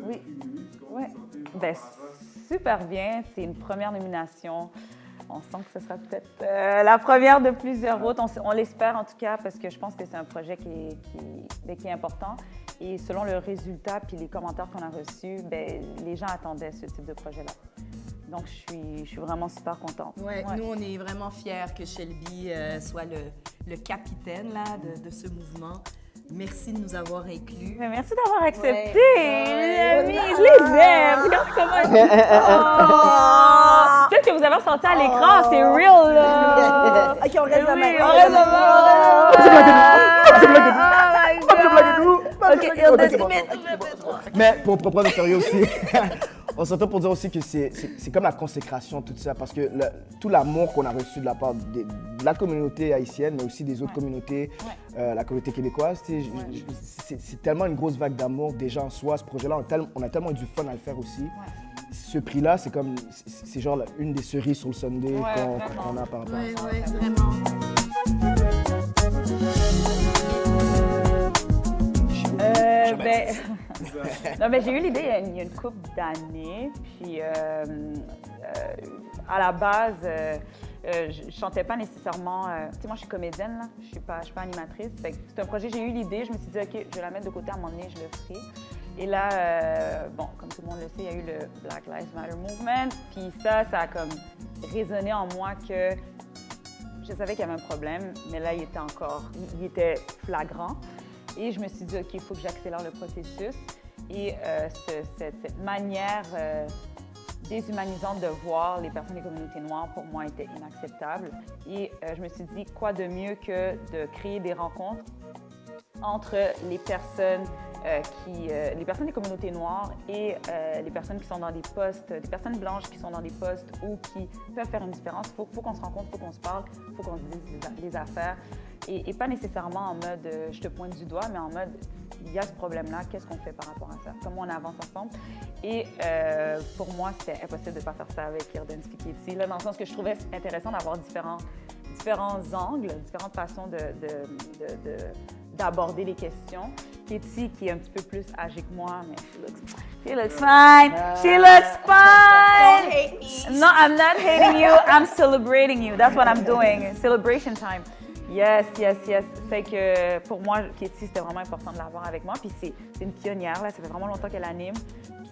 Oui. Ouais. Ben, super bien. C'est une première nomination. On sent que ce sera peut-être la première de plusieurs autres. On l'espère en tout cas parce que je pense que c'est un projet qui est important. Et selon le résultat puis les commentaires qu'on a reçus, ben, les gens attendaient ce type de projet-là. Donc, je suis vraiment super contente. Ouais, nous, on est vraiment fiers que Shelby soit le capitaine là, de ce mouvement. Merci de nous avoir inclus. Mais merci d'avoir accepté, les amis. Je les aime. Regarde comment peut-être que vous avez ressenti à l'écran, c'est real, là. OK, on reste la main. On reste la main. Mais pour prendre au sérieux aussi, on s'entend pour dire aussi que c'est comme la consécration, tout ça, parce que tout l'amour qu'on a reçu de la part de la communauté haïtienne, mais aussi des autres communautés, la communauté québécoise, c'est tellement une grosse vague d'amour déjà en soi. Ce projet-là, on a tellement eu du fun à le faire aussi. Ce prix-là, c'est genre une des cerises sur le sundae qu'on a par rapport à ça. Oui, vraiment. Non, mais j'ai eu l'idée il y a une couple d'années, puis à la base, je chantais pas nécessairement. Tu sais, moi, je suis comédienne, là. Je suis pas animatrice. C'est un projet, j'ai eu l'idée, je me suis dit, OK, je vais la mettre de côté à un moment donné, je le ferai. Et là, bon, comme tout le monde le sait, il y a eu le Black Lives Matter Movement, puis ça a comme résonné en moi que je savais qu'il y avait un problème, mais là, il était flagrant. Et je me suis dit, OK, il faut que j'accélère le processus. Et cette manière déshumanisante de voir les personnes des communautés noires, pour moi, était inacceptable. Et je me suis dit, quoi de mieux que de créer des rencontres entre les personnes les personnes des communautés noires et les personnes qui sont dans des postes, des personnes blanches qui sont dans des postes ou qui peuvent faire une différence. Il faut qu'on se rencontre, il faut qu'on se parle, il faut qu'on se dise les affaires. Et pas nécessairement en mode je te pointe du doigt, mais en mode il y a ce problème-là, qu'est-ce qu'on fait par rapport à ça? Comment on avance ensemble? Et pour moi, c'était impossible de ne pas faire ça avec Irden Spiketty, là, dans le sens que je trouvais intéressant d'avoir différents angles, différentes façons d'aborder les questions. Katie, qui est un petit peu plus âgée que moi, mais she looks fine. She looks fine. Don't hate me. No, I'm not hating you. I'm celebrating you. That's what I'm doing. Celebration time. Yes. C'est que pour moi, Katie, c'était vraiment important de l'avoir avec moi. Puis c'est une pionnière, là. Ça fait vraiment longtemps qu'elle anime.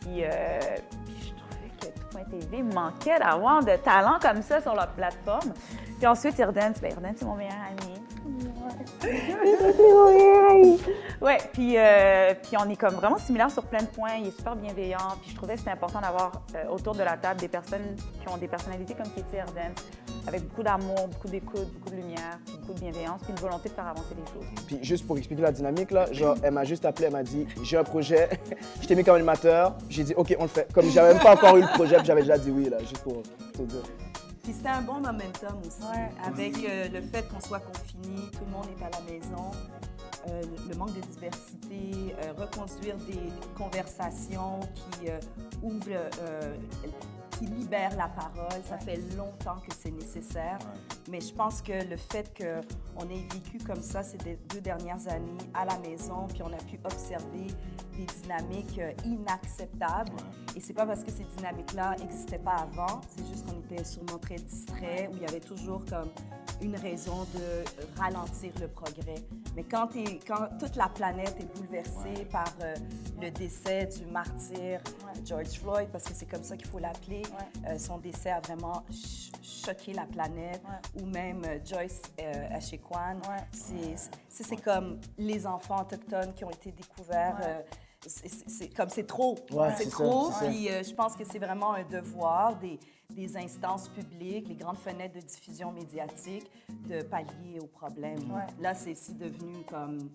Puis je trouvais que Tout.tv TV manquait d'avoir de talent comme ça sur leur plateforme. Puis ensuite, Irden, c'est mon meilleur ami. Ouais, puis on est comme vraiment similaires sur plein de points. Il est super bienveillant. Puis je trouvais que c'était important d'avoir autour de la table des personnes qui ont des personnalités comme Katie Irden, avec beaucoup d'amour, beaucoup d'écoute, beaucoup de lumière, puis beaucoup de bienveillance, puis une volonté de faire avancer les choses. Puis juste pour expliquer la dynamique, là, genre, elle m'a juste appelé, elle m'a dit j'ai un projet, je t'ai mis comme animateur, j'ai dit OK, on le fait. Comme j'avais même pas encore eu le projet, puis j'avais déjà dit oui, là, juste pour te dire. Puis c'était un bon momentum aussi, avec le fait qu'on soit confinés, tout le monde est à la maison, le manque de diversité, reconduire des conversations qui ouvrent, qui libèrent la parole. Ça fait longtemps que c'est nécessaire, mais je pense que le fait qu'on ait vécu comme ça ces 2 dernières années à la maison, puis on a pu observer des dynamiques inacceptables. Et c'est pas parce que ces dynamiques-là n'existaient pas avant, c'est juste qu'on était sûrement très distraits, où il y avait toujours comme une raison de ralentir le progrès. Mais quand toute la planète est bouleversée par le décès du martyr George Floyd, parce que c'est comme ça qu'il faut l'appeler, son décès a vraiment choqué la planète, ou même Joyce Echequan, c'est comme les enfants autochtones qui ont été découverts. C'est trop. C'est trop. Puis je pense que c'est vraiment un devoir des instances publiques, les grandes fenêtres de diffusion médiatique, de pallier aux problèmes. Ouais. Là, c'est devenu comme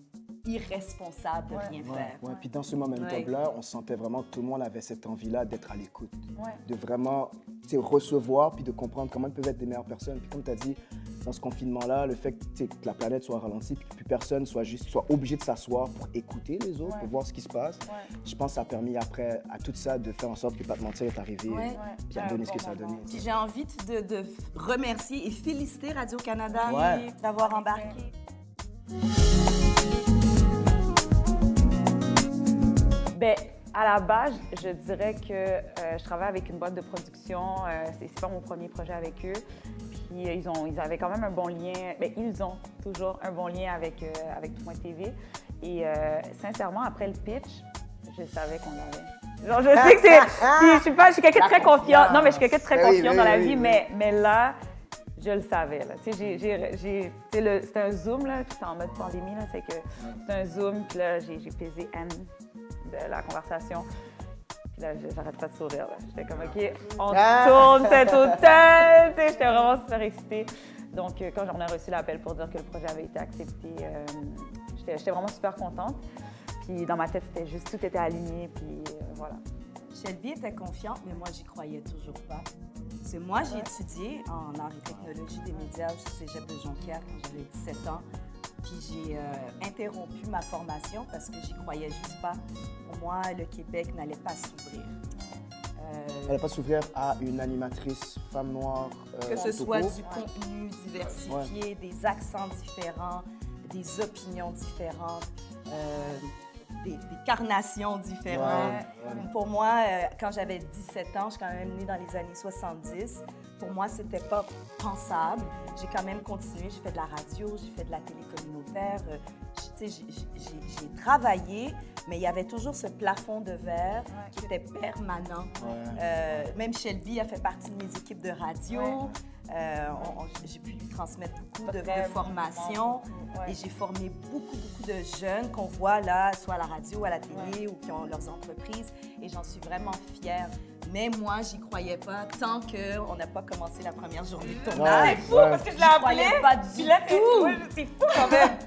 irresponsable de rien faire. Ouais. Puis dans ce momentum-là, on sentait vraiment que tout le monde avait cette envie-là d'être à l'écoute, de vraiment recevoir puis de comprendre comment ils peuvent être des meilleures personnes. Puis comme tu as dit, dans ce confinement-là, le fait que la planète soit ralentie puis que plus personne soit obligé de s'asseoir pour écouter les autres, pour voir ce qui se passe, je pense que ça a permis après à tout ça de faire en sorte que Pas te mentir est arrivé puis à donner ce que ça a donné. Puis j'ai envie de remercier et féliciter Radio-Canada d'avoir embarqué. Bien, à la base, je dirais que je travaille avec une boîte de production. C'est pas mon premier projet avec eux. Puis ils avaient quand même un bon lien. Bien, ils ont toujours un bon lien avec Tout.tv. Et sincèrement, après le pitch, je savais qu'on l'avait. Genre, je sais que c'est. Puis je suis quelqu'un de très confiant. Non, mais je suis quelqu'un de très confiant dans la vie, mais là, je le savais. C'était un Zoom, là, puis c'est en mode pandémie. C'est un Zoom, puis là, j'ai pesé N de la conversation. Puis là, j'arrête pas de sourire. J'étais comme, OK, on tourne cet hôtel. J'étais vraiment super excitée. Donc, quand j'en ai reçu l'appel pour dire que le projet avait été accepté, j'étais vraiment super contente. Puis dans ma tête, c'était juste, tout était aligné, puis voilà. Shelby était confiante, mais moi, j'y croyais toujours pas. Parce que moi, j'ai étudié en arts et technologie des médias au Cégep de Jonquière quand j'avais 17 ans. Puis j'ai interrompu ma formation parce que j'y croyais juste pas. Pour moi, le Québec n'allait pas s'ouvrir. Elle n'allait pas s'ouvrir à une animatrice femme noire. Que ce soit du contenu diversifié, des accents différents, des opinions différentes. Des carnations différentes. Pour moi, quand j'avais 17 ans, je suis quand même née dans les années 70. Pour moi, c'était pas pensable. J'ai quand même continué. J'ai fait de la radio, j'ai fait de la télé communautaire. J'ai travaillé, mais il y avait toujours ce plafond de verre qui était permanent. Même Shelby a fait partie de mes équipes de radio. J'ai pu lui transmettre beaucoup de formations et j'ai formé beaucoup de jeunes qu'on voit là, soit à la radio, à la télé ou qui ont leurs entreprises et j'en suis vraiment fière. Mais moi, j'y croyais pas tant qu'on n'a pas commencé la première journée de tournage. C'est fou parce que je l'ai appelé. J'y croyais pas du tout. C'est fou quand même.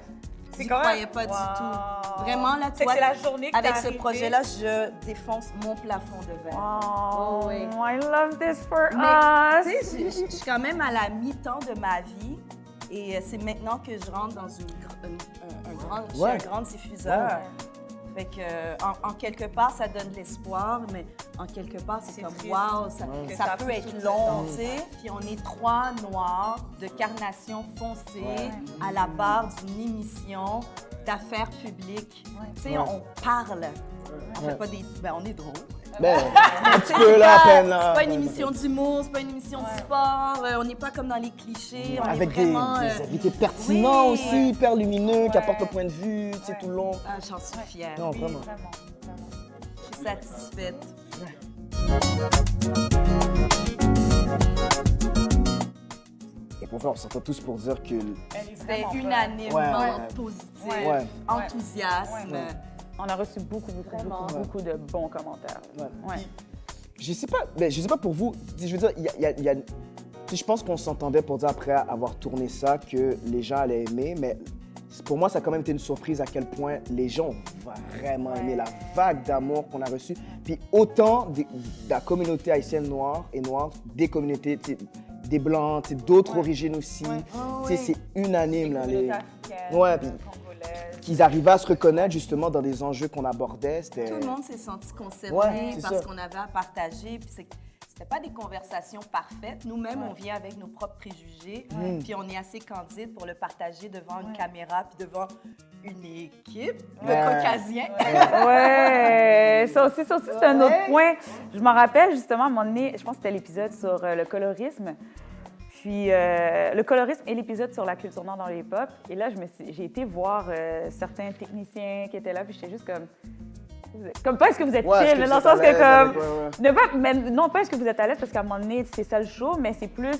J'y croyais pas du tout. Vraiment, là, toi, c'est la journée que avec ce projet-là, je défonce mon plafond de verre. Oh, I love this for Mais, us. tu sais, je suis quand même à la mi-temps de ma vie et c'est maintenant que je rentre dans un grand diffuseur. Fait que, en quelque part, ça donne de l'espoir, mais en quelque part, c'est comme triste. wow, ça peut être long, tu sais. Puis on est 3 noirs de carnation foncée à la barre d'une émission d'affaires publiques. Tu sais, on parle. On fait pas des... Ben, on est drôle. Ben, un petit peu là, à peine là. C'est pas une émission d'humour, c'est pas une émission de sport. On n'est pas comme dans les clichés. On Avec est vraiment, des invités pertinents aussi, hyper lumineux, qui apportent le point de vue, tu sais, tout le long. Ah, j'en suis fière. Non, vraiment. Je suis satisfaite. Et pour faire, on s'entend tous pour dire que... C'était unanimement positif, enthousiasme. On a reçu beaucoup de bons commentaires. Je sais pas pour vous, je veux dire, je pense qu'on s'entendait pour dire après avoir tourné ça que les gens allaient aimer, mais pour moi, ça a quand même été une surprise à quel point les gens ont vraiment aimé la vague d'amour qu'on a reçue. Puis autant de la communauté haïtienne noire et noire, des communautés, des blancs, d'autres origines aussi. C'est unanime. Là, qu'ils arrivaient à se reconnaître justement dans des enjeux qu'on abordait. Tout le monde s'est senti concerné parce qu'on avait à partager. Puis c'était pas des conversations parfaites. Nous-mêmes, on vient avec nos propres préjugés. Puis on est assez candide pour le partager devant une caméra puis devant une équipe de Caucasiens. Ça aussi, c'est un autre point. Je m'en rappelle justement à un moment donné, je pense que c'était l'épisode sur le colorisme. Puis le colorisme et l'épisode sur la culture noire dans le hip-hop. Et là, j'ai été voir certains techniciens qui étaient là, puis j'étais juste comme pas est-ce que vous êtes chill, mais dans le sens que comme... non, pas est-ce que vous êtes à l'aise, parce qu'à un moment donné, c'est ça le show, mais c'est plus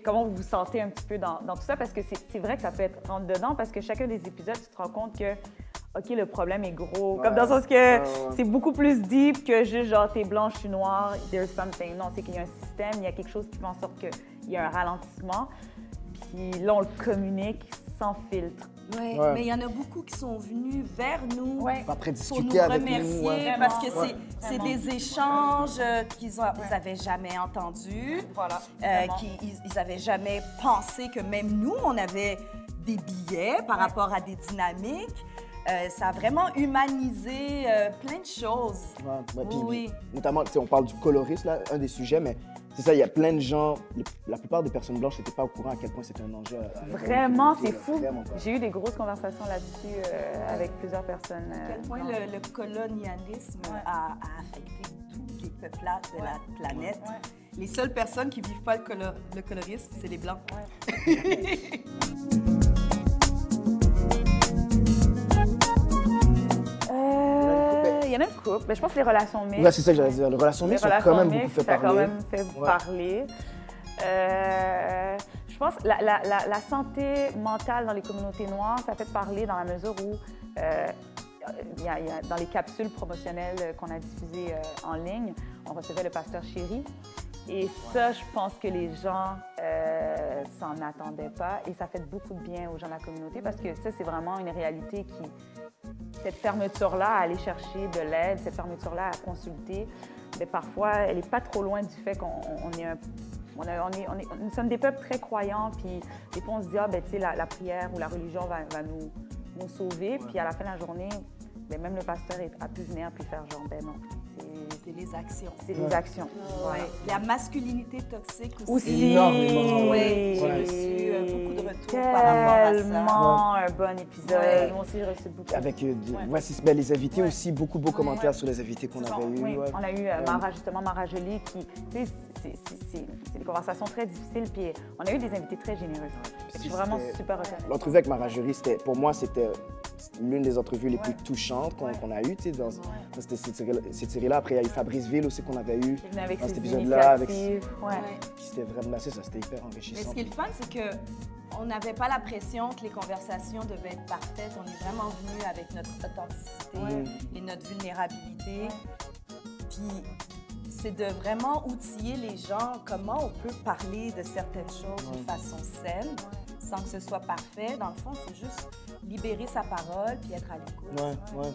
comment vous vous sentez un petit peu dans tout ça, parce que c'est vrai que ça peut être rentre dedans, parce que chacun des épisodes, tu te rends compte que OK, le problème est gros. Comme dans le sens que c'est beaucoup plus deep que juste genre, t'es blanche, je suis noire, there's something. Non, c'est qu'il y a un système, il y a quelque chose qui fait en sorte qu'il y a un ralentissement. Puis là, on le communique sans filtre. Oui, mais il y en a beaucoup qui sont venus vers nous Après pour nous discuter avec remercier nous. parce que c'est des échanges qu'ils n'avaient jamais entendus, qu'ils n'avaient jamais pensé que même nous, on avait des billets par rapport à des dynamiques. Ça a vraiment humanisé plein de choses. Puis, notamment, on parle du colorisme, là, un des sujets, mais c'est ça, il y a plein de gens, la plupart des personnes blanches n'étaient pas au courant à quel point c'était un enjeu. Vraiment, c'est fou. J'ai eu des grosses conversations là-dessus avec plusieurs personnes. À quel point le colonialisme a affecté tous les peuplades de la planète. Les seules personnes qui ne vivent pas le colorisme, c'est les Blancs. Il y en a une couple, mais je pense que les relations mixtes. Ouais, c'est ça que j'allais dire. Les relations mixtes ont quand même beaucoup fait parler. Ça a quand même fait parler. Je pense que la santé mentale dans les communautés noires, ça fait parler dans la mesure où dans les capsules promotionnelles qu'on a diffusées en ligne, on recevait le pasteur Chéri. Et ça, je pense que les gens s'en attendaient pas. Et ça fait beaucoup de bien aux gens de la communauté parce que ça, c'est vraiment une réalité qui... Cette fermeture-là à aller chercher de l'aide, cette fermeture-là à consulter, mais parfois, elle n'est pas trop loin du fait qu'on nous sommes des peuples très croyants, puis des fois, on se dit, ah, ben, tu sais, la prière ou la religion va nous sauver, puis à la fin de la journée, ben, même le pasteur a pu venir puis faire genre, ben non. C'est les actions. C'est les actions. La masculinité toxique aussi. Énormément. Oui, j'ai reçu beaucoup de retours par rapport à ça. Tellement un bon épisode. Moi aussi, j'ai reçu beaucoup. Avec les invités aussi, beaucoup de beaux commentaires sur les invités qu'on avait eus. Oui, on a eu Mara Jolie qui, tu sais, c'est des conversations très difficiles, puis on a eu des invités très généreux. Je suis vraiment super reconnaissante. L'entrevue avec Mara Jolie, pour moi, c'était l'une des entrevues les plus touchantes qu'on a eues, tu sais, dans cette série-là. Après, il y a eu Fabrice Ville aussi qu'on avait eu dans cet épisode-là. C'était vraiment, c'est ça, c'était hyper enrichissant. Mais ce qui est le fun, c'est que on n'avait pas la pression que les conversations devaient être parfaites. On est vraiment venu avec notre authenticité et notre vulnérabilité. Puis c'est de vraiment outiller les gens comment on peut parler de certaines choses de façon saine, sans que ce soit parfait. Dans le fond, il faut juste libérer sa parole puis être à l'écoute.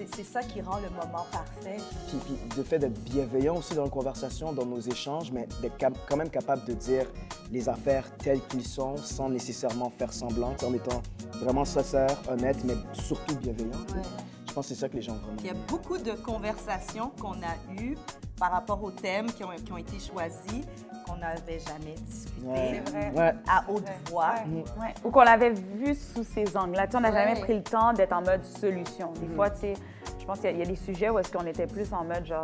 C'est ça qui rend le moment parfait. Puis le fait d'être bienveillant aussi dans la conversation, dans nos échanges, mais d'être quand même capable de dire les affaires telles qu'elles sont sans nécessairement faire semblant, en étant vraiment sincère, honnête, mais surtout bienveillant. Je pense que c'est ça que les gens vraiment. Il y a beaucoup de conversations qu'on a eues par rapport aux thèmes qui ont été choisis, qu'on n'avait jamais discuté à haute voix. Ou qu'on l'avait vu sous ces angles-là. On n'a jamais pris le temps d'être en mode solution. Des fois, tu sais, je pense qu'il y a des sujets où est-ce qu'on était plus en mode genre,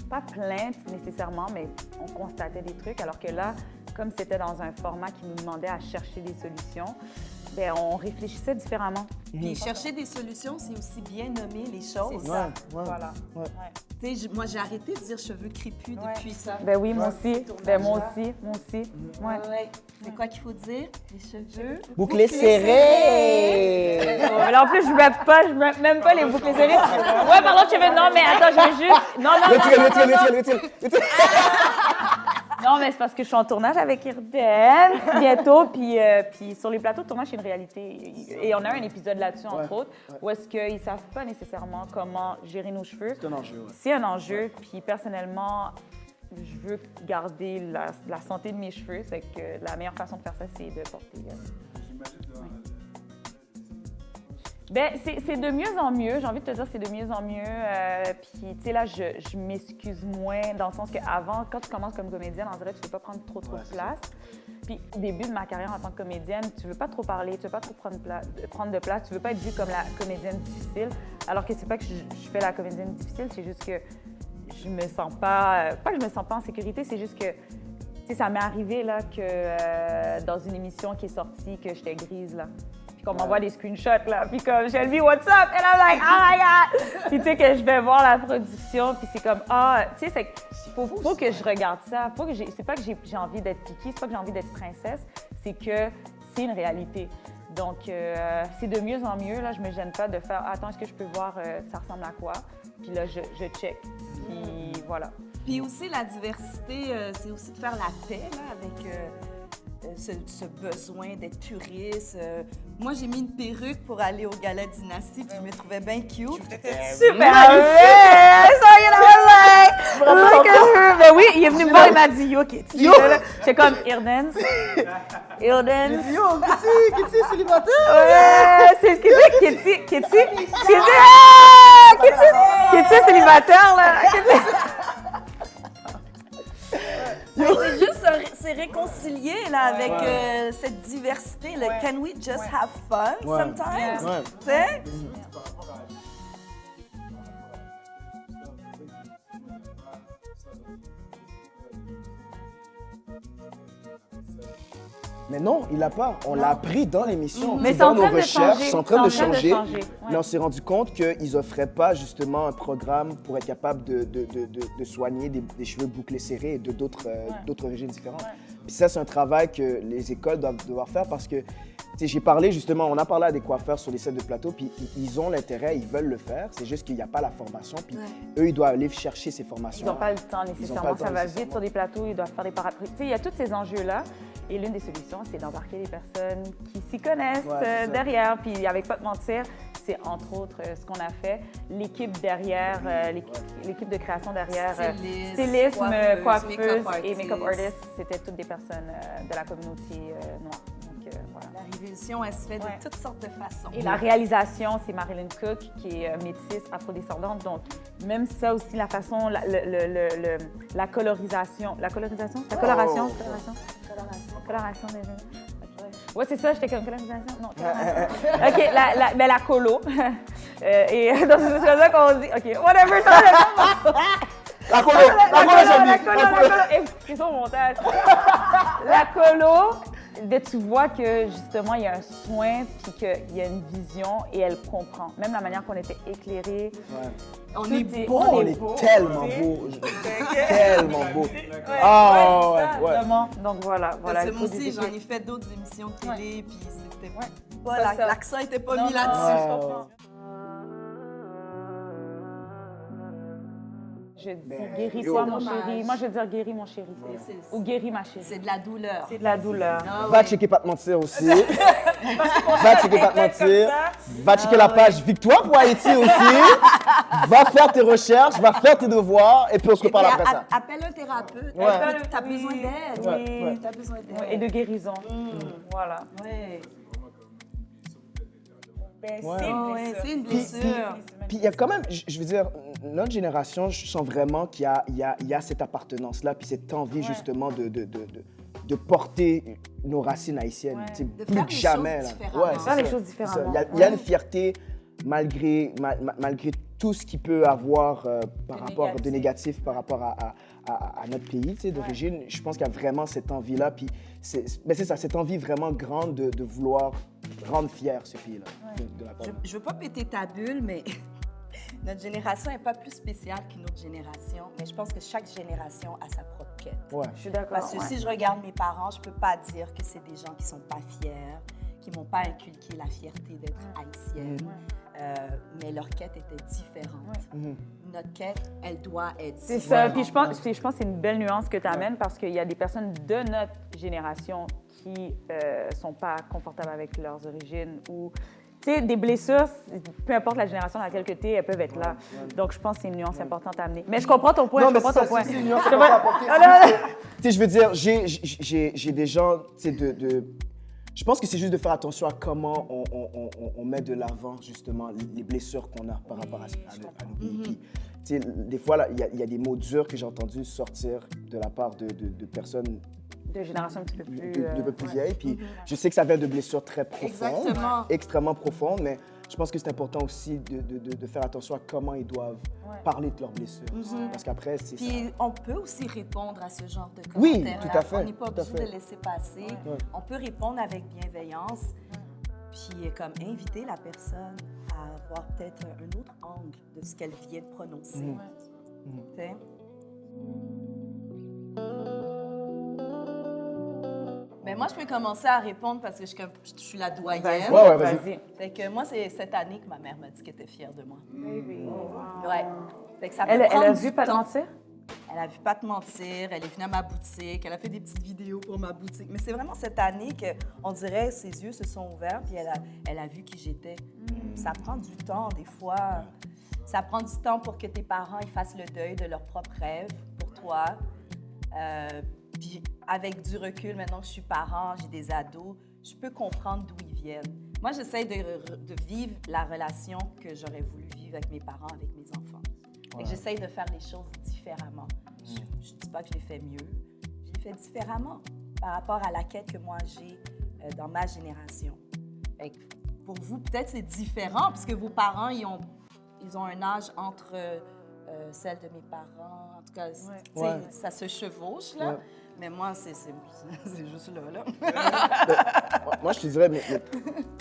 pas plainte nécessairement, mais on constatait des trucs. Alors que là, comme c'était dans un format qui nous demandait à chercher des solutions, bien, on réfléchissait différemment. Puis chercher des solutions, c'est aussi bien nommer les choses. C'est ça. Voilà. Tu sais, moi, j'ai arrêté de dire cheveux crépus depuis ça. Ben oui, moi aussi. Ben moi aussi. C'est quoi qu'il faut dire? Les cheveux? Bouclés serrés! Là, en plus, je ne mets même pas les boucles serrées. Ouais, pardon, cheveux. Non, mais attends, je vais juste... Non. Non, mais c'est parce que je suis en tournage avec Irden bientôt, puis sur les plateaux de tournage, c'est une réalité. Et on a un épisode là-dessus, entre autres, où est-ce qu'ils ne savent pas nécessairement comment gérer nos cheveux. C'est un enjeu. C'est un enjeu, puis personnellement, je veux garder la santé de mes cheveux. C'est que la meilleure façon de faire ça, c'est de porter... Ben, c'est de mieux en mieux. J'ai envie de te dire, c'est de mieux en mieux. Puis, tu sais, là, je m'excuse moins dans le sens qu'avant, quand tu commences comme comédienne, on dirait que tu ne veux pas prendre trop de place. Puis, au début de ma carrière en tant que comédienne, tu ne veux pas trop parler, tu ne veux pas trop prendre de place, tu ne veux pas être vue comme la comédienne difficile. Alors que c'est pas que je fais la comédienne difficile, c'est juste que je me sens pas que je me sens pas en sécurité, c'est juste que, tu sais, ça m'est arrivé, là, que dans une émission qui est sortie, que j'étais grise, là. Qu'on m'envoie des screenshots, là, puis comme, Shelby, what's up? And I'm like, oh my God! Puis tu sais, que je vais voir la production, puis c'est comme, tu sais, faut que je regarde ça. C'est pas que j'ai envie d'être piquée, c'est pas que j'ai envie d'être princesse, c'est que c'est une réalité. Donc, c'est de mieux en mieux. Là, je me gêne pas de faire « Attends, est-ce que je peux voir ça ressemble à quoi? » Puis là, je check. Puis voilà. Puis aussi, la diversité, c'est aussi de faire la paix là, avec ce besoin d'être puriste. Moi, j'ai mis une perruque pour aller au gala Dynastie, puis je me trouvais bien cute. Super belle! Look at her! Ben oui, il est venu me voir, il m'a dit « Yo, Kitty! » J'étais comme « Irdens? Irdens? » Yo, Kitty, célibataire! Ouais, c'est ce qu'il dit, Kitty! Kitty célibataire, là! C'est juste c'est réconcilier là, avec cette diversité. Le can we just have fun sometimes? Ouais. Tu sais? Mais non, il l'a pas. On l'a appris dans l'émission. Mais c'est dans en nos train de recherches, changer. c'est en train de C'est en train de changer. changer, ouais. Mais on s'est rendu compte qu'ils n'offraient pas justement un programme pour être capable de soigner des cheveux bouclés serrés et d'autres origines différentes. Ouais. Puis ça, c'est un travail que les écoles doivent devoir faire parce que j'ai parlé justement, on a parlé à des coiffeurs sur les sets de plateau, puis ils ont l'intérêt, ils veulent le faire. C'est juste qu'il n'y a pas la formation, puis eux, ils doivent aller chercher ces formations. Ils n'ont pas le temps nécessairement. Ça va vite sur des plateaux, ils doivent faire des paraprix. Tu sais, il y a tous ces enjeux-là. Et l'une des solutions, c'est d'embarquer des personnes qui s'y connaissent derrière. Puis avec pas de mentir, c'est entre autres ce qu'on a fait. L'équipe derrière, l'équipe de création derrière, stylisme, coiffeuse et make-up artist, c'était toutes des personnes de la communauté noire. Donc voilà. La révolution, elle se fait de toutes sortes de façons. Et la réalisation, c'est Marilyn Cook, qui est métisse, afrodescendante. Donc, même ça aussi, la façon, la colorisation. La colorisation? La coloration? Coloration des jeux. Ouais, c'est ça, j'étais comme colorisation. Non, coloration. OK, mais la colo. Et donc, c'est ça qu'on dit. OK, whatever, ça La colo, j'aime bien. C'est son montage. La colo, tu vois que justement, il y a un soin, puis qu'il y a une vision et elle comprend. Même la manière qu'on était éclairés. Ouais. On est beau. On est tellement beau. Tellement beau. Ah, ouais. Vraiment. Donc voilà. Parce que moi aussi, j'en ai fait d'autres émissions de télé, puis c'était pas l'accent n'était pas mis là-dessus. Je comprends. Je dis guéris-toi, mon chéri. Moi, je veux dire guéris, mon chéri. Ou guéris, ma chérie. C'est de la douleur. C'est de la douleur. Va checker Pas te mentir aussi. Va checker Pas te mentir. Va checker la page Victoire pour Haïti aussi. Va faire tes recherches, va faire tes devoirs et puis on se reparle après ça. Appelle un thérapeute. T'as besoin d'aide. Oui, t'as besoin d'aide. Et de guérison. Voilà. Ouais. C'est une blessure. Puis il y a quand même, je veux dire, notre génération, je sens vraiment qu'il y a cette appartenance-là, puis cette envie justement de porter nos racines haïtiennes, plus que jamais. Faire les choses différemment. Il y a une fierté malgré tout ce qui peut avoir par rapport de négatif par rapport à notre pays d'origine. Je pense qu'il y a vraiment cette envie-là, puis c'est ça, cette envie vraiment grande de vouloir rendre fier ce pays-là. Je veux pas péter ta bulle, mais notre génération n'est pas plus spéciale qu'une autre génération, mais je pense que chaque génération a sa propre quête. Ouais. Je suis d'accord. Parce que si je regarde mes parents, je peux pas dire que c'est des gens qui sont pas fiers, qui m'ont pas inculqué la fierté d'être haïtienne. Mais leur quête était différente. Notre quête, elle doit être C'est ça. Puis je pense que c'est une belle nuance que tu amènes parce qu'il y a des personnes de notre génération qui sont pas confortables avec leurs origines ou tu sais, des blessures, peu importe la génération dans laquelle tu es, elles peuvent être là. Donc, je pense que c'est une nuance importante à amener. Mais je comprends ton point, Non, je mais comprends ton point. c'est une nuance importante à apporter. Tu sais, je veux dire, j'ai des gens, tu sais, je pense que c'est juste de faire attention à comment on met de l'avant, justement, les blessures qu'on a par rapport à nos pays. Puis, tu sais, des fois, il y a des mots durs que j'ai entendus sortir de la part de personnes de génération un petit peu plus... de peu plus vieilles. Puis je sais que ça vient de blessures très profondes, extrêmement profondes, mais je pense que c'est important aussi de faire attention à comment ils doivent parler de leurs blessures. Parce qu'après, c'est ça. Puis on peut aussi répondre à ce genre de commentaires. Oui, tout à fait. On n'est pas obligé de laisser passer. On peut répondre avec bienveillance, puis comme inviter la personne à avoir peut-être un autre angle de ce qu'elle vient de prononcer. Tu sais? Mais Ben moi, je peux commencer à répondre parce que je suis la doyenne. Ouais, vas-y. Fait que moi, c'est cette année que ma mère m'a dit qu'elle était fière de moi. Baby. Ouais. Fait que ça peut Elle prendre a du vu pas te temps. mentir? Elle a vu pas te mentir, elle est venue à ma boutique, elle a fait des petites vidéos pour ma boutique. Mais c'est vraiment cette année qu'on dirait ses yeux se sont ouverts puis elle a vu qui j'étais. Ça prend du temps, des fois. Ça prend du temps pour que tes parents ils fassent le deuil de leurs propres rêves pour toi. Puis avec du recul, maintenant que je suis parent, j'ai des ados, je peux comprendre d'où ils viennent. Moi, j'essaie de vivre la relation que j'aurais voulu vivre avec mes parents, avec mes enfants. Et j'essaie de faire les choses différemment. Je ne dis pas que je l'ai fait mieux, je l'ai fait différemment par rapport à la quête que moi j'ai dans ma génération. Fait que pour vous, peut-être c'est différent, puisque vos parents, ils ont un âge entre celle de mes parents. En tout cas, ça se chevauche, là. Ouais. Mais moi, c'est juste là. Moi, je te dirais,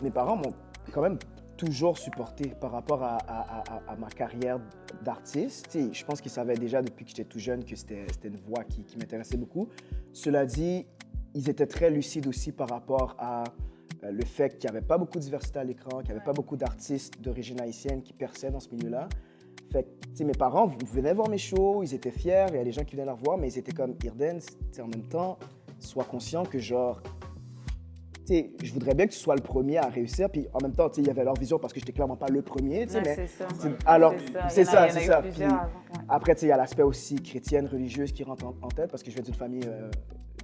mes parents m'ont quand même toujours supporté par rapport à ma carrière d'artiste. Tu sais, je pense qu'ils savaient déjà depuis que j'étais tout jeune que c'était une voie qui m'intéressait beaucoup. Cela dit, ils étaient très lucides aussi par rapport à le fait qu'il n'y avait pas beaucoup de diversité à l'écran, qu'il n'y avait pas beaucoup d'artistes d'origine haïtienne qui perçaient dans ce milieu-là. Fait que, tu sais, mes parents venaient voir mes shows, ils étaient fiers, il y a des gens qui venaient leur voir, mais ils étaient comme Irden, en même temps, sois conscient que genre, tu sais, je voudrais bien que tu sois le premier à réussir, puis en même temps, tu sais, il y avait leur vision parce que j'étais clairement pas le premier, tu sais, mais... C'est ça. Alors, c'est ça. Puis, après, tu sais, il y a l'aspect aussi chrétienne, religieuse qui rentre en tête parce que je viens d'une famille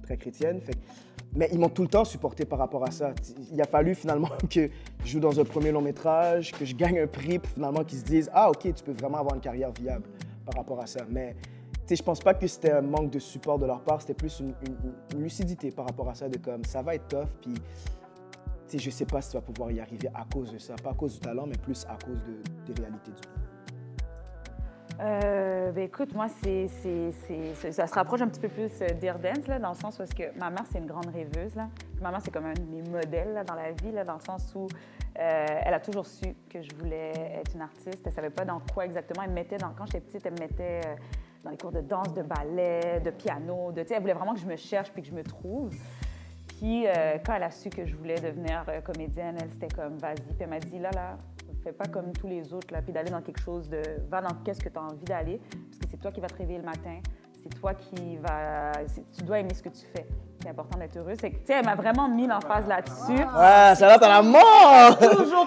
très chrétienne, fait que, mais ils m'ont tout le temps supporté par rapport à ça. Il a fallu finalement que je joue dans un premier long métrage, que je gagne un prix, pour finalement qu'ils se disent « Ah, OK, tu peux vraiment avoir une carrière viable par rapport à ça. » Mais je pense pas que c'était un manque de support de leur part, c'était plus une lucidité par rapport à ça, de comme ça va être tough, puis je sais pas si tu vas pouvoir y arriver à cause de ça. Pas à cause du talent, mais plus à cause des réalités du monde. Ben écoute, moi, ça se rapproche un petit peu plus d'Irdens, là, dans le sens où ma mère, c'est une grande rêveuse. Là. Ma mère, c'est comme un de mes modèles là, dans la vie, là, dans le sens où elle a toujours su que je voulais être une artiste. Elle ne savait pas dans quoi exactement. Elle me mettait quand j'étais petite, elle me mettait dans les cours de danse, de ballet, de piano. Elle voulait vraiment que je me cherche puis que je me trouve. Puis quand elle a su que je voulais devenir comédienne, elle, c'était comme, vas-y. Puis elle m'a dit, là, fais pas comme tous les autres, là, puis d'aller dans quelque chose va dans qu'est-ce que tu as envie d'aller, parce que c'est toi qui vas te réveiller le matin, c'est toi qui tu dois aimer ce que tu fais. C'est important d'être heureuse. C'est que, tu sais, elle m'a vraiment mis l'emphase là-dessus. Ouais, ça va dans la mort!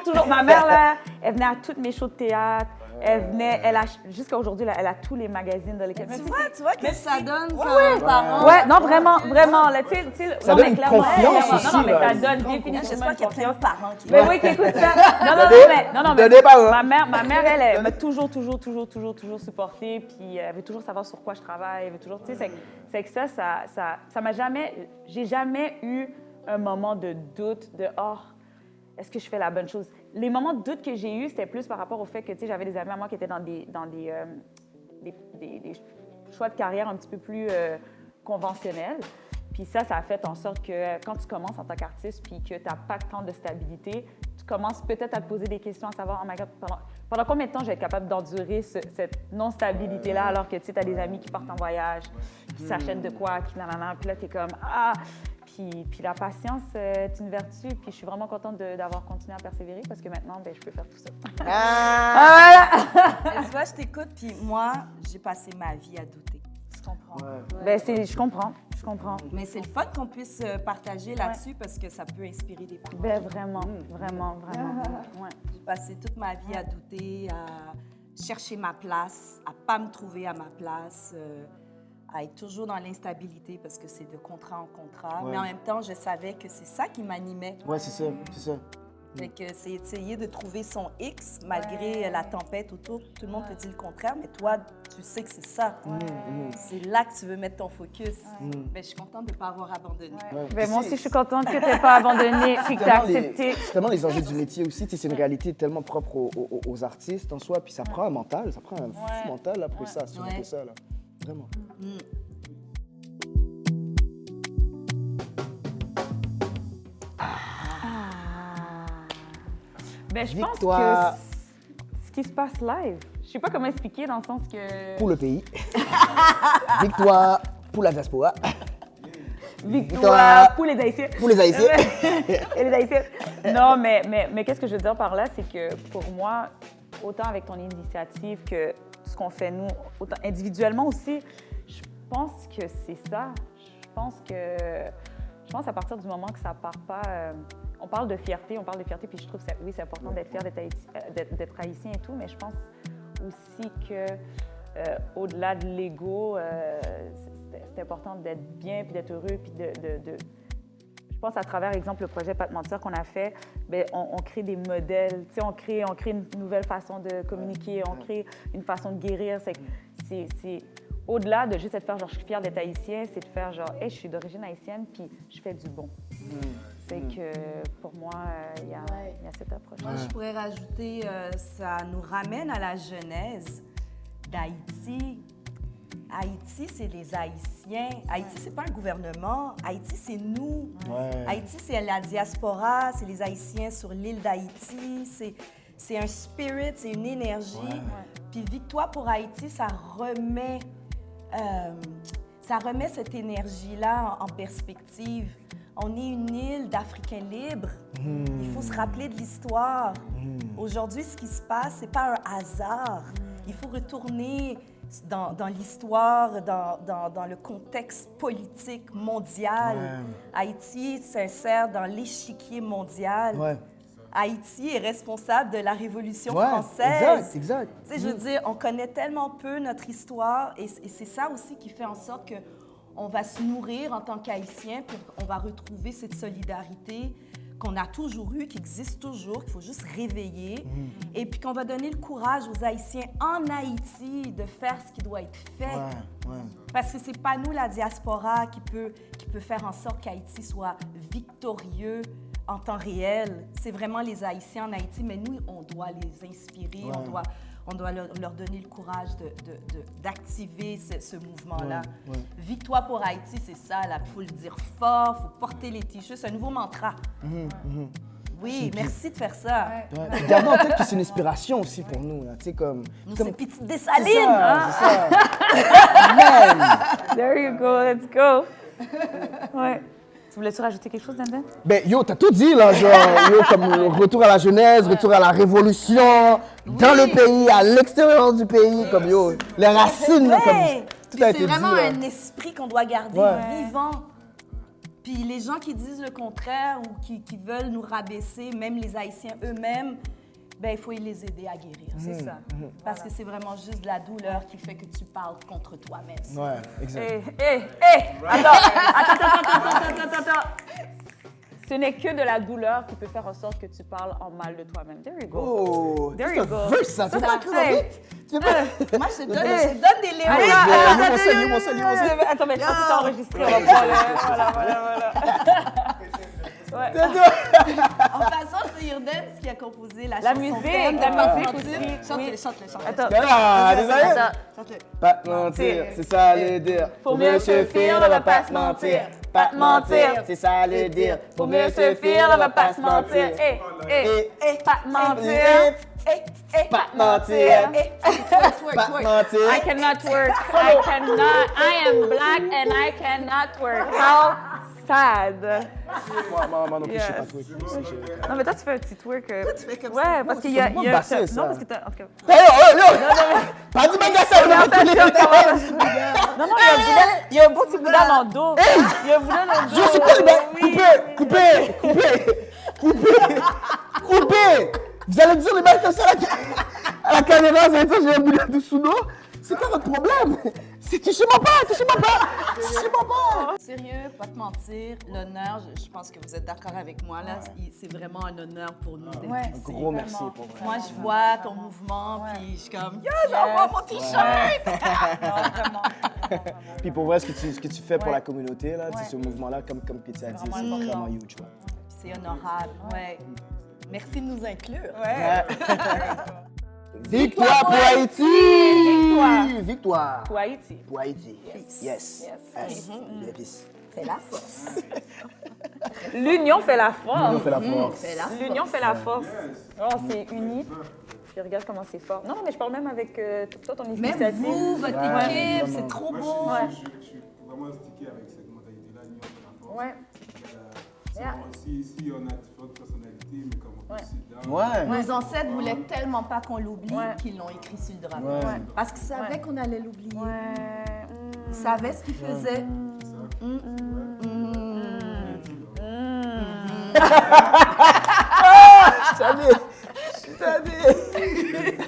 Toujours. Ma mère, là, elle venait à toutes mes shows de théâtre. Elle venait, jusqu'à aujourd'hui, elle a tous les magazines dans lesquels... Tu vois que ça donne comme parent. Ouais, non, vraiment. Là, tu sais, ça donne une confiance aussi. Non, mais ça donne définitivement j'espère qu'il y a plein de parents qui... Mais oui, qui écoutent ça. Non, mais ma mère, elle m'a toujours supportée, puis elle veut toujours savoir sur quoi je travaille, elle veut toujours... Tu sais, c'est que ça m'a jamais... J'ai jamais eu un moment de doute, de « Oh, est-ce que je fais la bonne chose? » Les moments de doute que j'ai eus, c'était plus par rapport au fait que, tu sais, j'avais des amis à moi qui étaient dans des choix de carrière un petit peu plus conventionnels. Puis ça a fait en sorte que quand tu commences en tant qu'artiste puis que tu n'as pas tant de stabilité, tu commences peut-être à te poser des questions, à savoir, oh my God, pendant combien de temps je vais être capable d'endurer cette non-stabilité-là alors que, tu sais, tu as des amis qui partent en voyage, qui s'achètent de quoi, qui nanana, puis là, tu es comme, ah! Puis la patience est une vertu. Puis je suis vraiment contente d'avoir continué à persévérer parce que maintenant, je peux faire tout ça. Tu vois, je t'écoute, puis moi, j'ai passé ma vie à douter. Tu comprends? Ouais. Je comprends. Mais c'est le fun qu'on puisse partager là-dessus parce que ça peut inspirer des parents. Vraiment. Ouais. J'ai passé toute ma vie à douter, à chercher ma place, à pas me trouver à ma place. À être toujours dans l'instabilité parce que c'est de contrat en contrat. Ouais. Mais en même temps, je savais que c'est ça qui m'animait. Ouais, c'est ça. Fait que c'est essayer de trouver son X malgré la tempête autour. Tout le monde te dit le contraire, mais toi, tu sais que c'est ça. C'est là que tu veux mettre ton focus. Mais je suis contente de ne pas avoir abandonné. Mais moi aussi, je suis contente que tu n'aies pas abandonné et que tu as accepté. C'est tellement les enjeux du métier aussi. C'est une réalité tellement propre aux artistes en soi. Puis ça prend un mental, ça prend un fou mental là, pour ça, surmonter ça. Là. Vraiment. Je pense que ce qui se passe live, je sais pas comment expliquer dans le sens que... Pour le pays. Victoire pour la diaspora. Victoire pour les Haïtiens. Pour les Haïtiens. Et les Haïtiens. Non, mais qu'est-ce que je veux dire par là, c'est que pour moi, autant avec ton initiative que ce qu'on fait nous, autant individuellement aussi, je pense que c'est ça. Je pense à partir du moment que ça part pas... on parle de fierté, puis je trouve que oui, c'est important d'être fier d'être haïtien et tout, mais je pense aussi que au-delà de l'ego, c'est important d'être bien, puis d'être heureux, puis je pense à travers, exemple, le projet Pas de mentir qu'on a fait, bien, on crée des modèles, tu sais, on crée une nouvelle façon de communiquer, on crée une façon de guérir. C'est au-delà de juste être faire genre, je suis fière d'être haïtien, c'est de faire genre, hey, je suis d'origine haïtienne, puis je fais du bon. C'est que pour moi, il y a cette approche. Moi, je pourrais rajouter, ça nous ramène à la genèse d'Haïti. Haïti, c'est les Haïtiens. Haïti, c'est pas un gouvernement. Haïti, c'est nous. Haïti, c'est la diaspora, c'est les Haïtiens sur l'île d'Haïti. C'est un spirit, c'est une énergie. Puis Victoire pour Haïti, ça remet cette énergie-là en perspective. On est une île d'Africains libres. Il faut se rappeler de l'histoire. Aujourd'hui, ce qui se passe, c'est pas un hasard. Il faut retourner dans l'histoire, dans le contexte politique mondial. Haïti s'insère dans l'échiquier mondial. Haïti est responsable de la Révolution française. Exact. Tu sais, je veux dire, on connaît tellement peu notre histoire et c'est ça aussi qui fait en sorte que on va se nourrir en tant qu'Haïtiens, puis on va retrouver cette solidarité qu'on a toujours eue, qui existe toujours, qu'il faut juste réveiller. Et puis qu'on va donner le courage aux Haïtiens en Haïti de faire ce qui doit être fait. Parce que c'est pas nous, la diaspora, qui peut faire en sorte qu'Haïti soit victorieux en temps réel. C'est vraiment les Haïtiens en Haïti, mais nous, on doit les inspirer, on doit leur donner le courage d'activer ce mouvement-là. Victoire pour Haïti, c'est ça, il faut le dire fort, il faut porter les t-shirts, c'est un nouveau mantra. Oui, merci de faire ça. Gardons en tête que c'est une inspiration aussi pour nous. Tu sais, comme c'est Petite Dessalines. C'est ça. There you go, let's go. Tu voulais-tu rajouter quelque chose, Dandan? Ben, yo, t'as tout dit, là, genre, comme le retour à la Genèse, retour à la révolution, dans le pays, à l'extérieur du pays, comme, yo, les racines, là, comme, tout a été dit, c'est vraiment là. un esprit qu'on doit garder vivant. Puis les gens qui disent le contraire ou qui veulent nous rabaisser, même les Haïtiens eux-mêmes, ben il faut les aider à guérir, c'est ça. Parce que c'est vraiment juste de la douleur qui fait que tu parles contre toi-même. Exact. Attends. Ce n'est que de la douleur qui peut faire en sorte que tu parles en mal de toi-même. There you go. Oh, There you go. Verse, ça. Tu peux pas écrire Moi, je te donne des léons. Attends, mais je pense que c'est enregistré. En passant, c'est Irden qui a composé la musique, thème de la Pas de musique mentir. aussi. Chante-le. Attends. Chante-le. Pas te mentir, c'est ça le dire. Pour mieux se fuir, on va pas se mentir. Pas te mentir, c'est ça le dire. Pour mieux se fuir, on va pas se mentir. Pas te mentir. Pas te mentir. Pas te mentir. I cannot twerk. I am black and I cannot twerk. How sad. Moi non plus, je sais pas twerk. Non, mais toi, tu fais un petit twerk. Tu fais comme ça. Ouais, parce qu'il y a. C'est pas bassin, ça. Non, parce que t'as. En tout cas. Pas du magasin, Non, il y a un beau petit boudin dans le dos. Il y a un boudin dans le dos. Je suis coupé. Vous allez me dire les mecs comme ça à la caméra, vous allez dire j'ai un boudin de sous l'eau. C'est quoi votre problème? Touchez-moi pas! Sérieux, pas te mentir, l'honneur, je pense que vous êtes d'accord avec moi, là, c'est vraiment un honneur pour nous d'être ici. Un gros merci pour vrai. Moi, je vois ton mouvement, puis je suis comme, j'envoie mon t-shirt! Puis pour vrai, ce que tu fais pour la communauté, là, ce mouvement-là, comme Pizza a dit, c'est vraiment huge. C'est honorable, Merci de nous inclure. Victoire pour Haïti! Victoire! Pour Haïti. Pour Haïti. Yes. C'est la force. L'union fait la force. L'union fait la force. Oh, c'est uni. Puis regarde comment c'est fort. Non, mais je parle même avec toi, ton Même initiative. vous, votre équipe, c'est trop beau. Je suis vraiment stické avec cette mentalité-là, l'union fait la Ouais. Yeah. Si on a différentes personnalités, mais comme on décide là. Ouais. Nos ancêtres voulaient tellement pas qu'on l'oublie Ouais. qu'ils l'ont écrit sur le drapeau. Ouais. Parce qu'ils savaient Ouais. qu'on allait l'oublier. Ouais. Ils savaient ce qu'ils faisaient. Je savais.